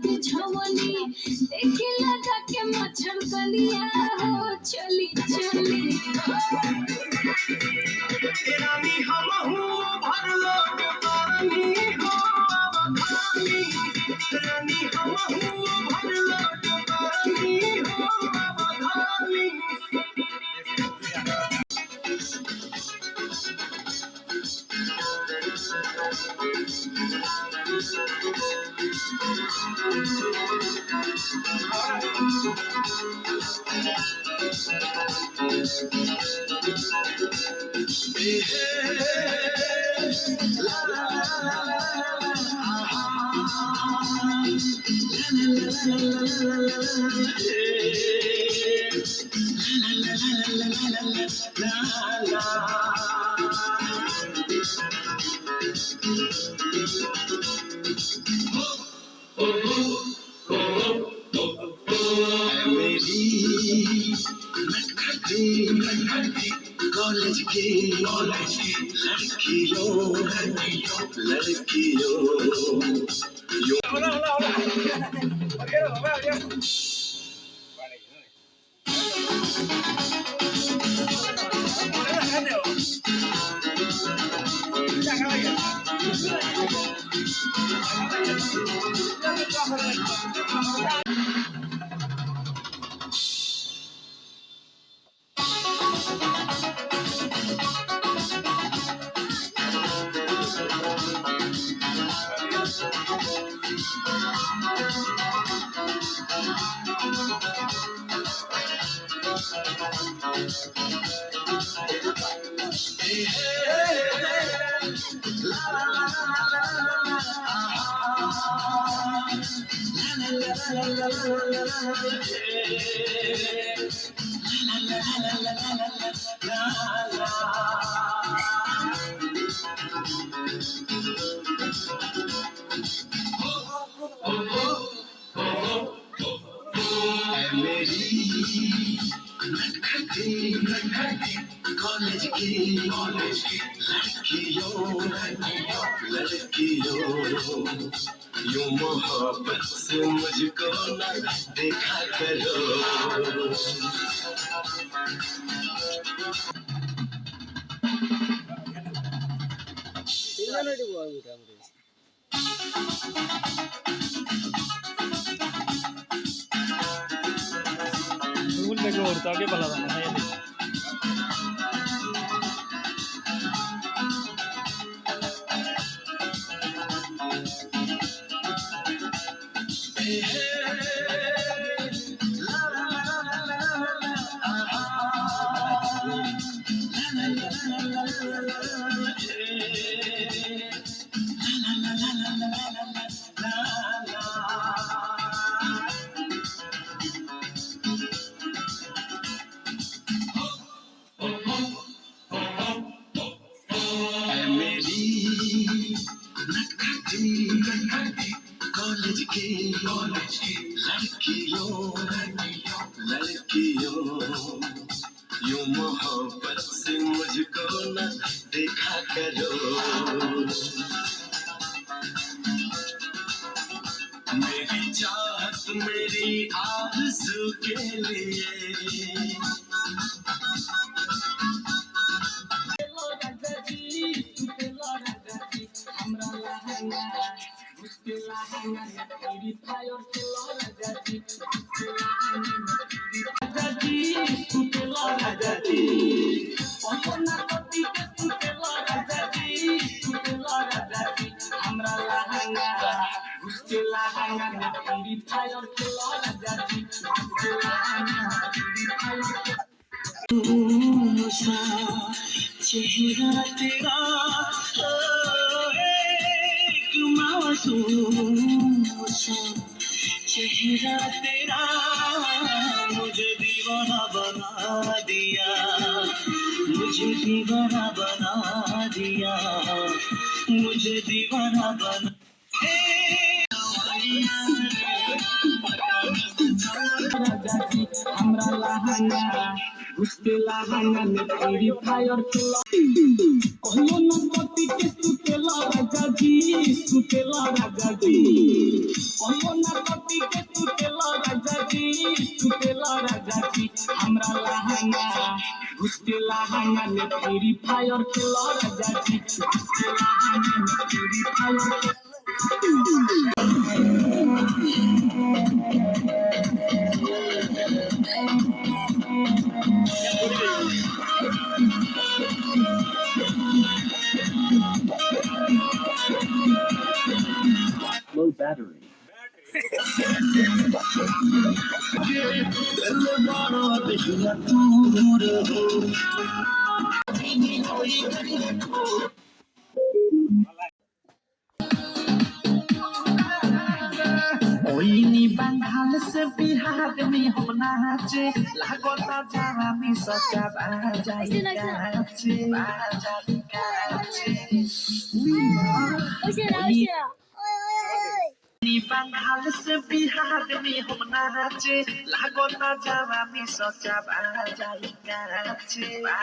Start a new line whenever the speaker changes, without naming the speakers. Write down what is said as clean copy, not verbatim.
बुझवनी देखी लगा के मच्छर कनिया हो चली चली
रानी हमहू भर लोग पानी हो अवधानी रानी हमहू भर लोग पानी हो अवधानी कॉलेज की लड़कियों कॉलेज की लड़कियों यूं मोहब्बत से मुझको न देखा करो
आगे बला
कॉलेज की लड़कियों यूं मोहब्बत से मुझको न देखा करो मेरी चाहत मेरी आरज़ू के लिए
चेहरा तेरा एक मासूम सा चेहरा तेरा मुझे दीवाना बना दिया मुझे दीवाना बना दिया मुझे दीवाना बना हमरा लहंगा उसके लहंगा में फ्री फायर खेला कहियो न पति के सुतेला राजा जी
कोना कटी के टूटेला राजा जी हमरा लहंगा घुसके लहंगा में फ्री फायर खेला राजा जी घुसके लहंगा में फ्री फायर low battery ओइनी बंगाल से बिहार में हम नाचे लागता जवानी सच्चा बाजाई काचे ओइनी बंगाल से बिहार में हम नाचे लागता जवानी सच्चा बाजाई काचे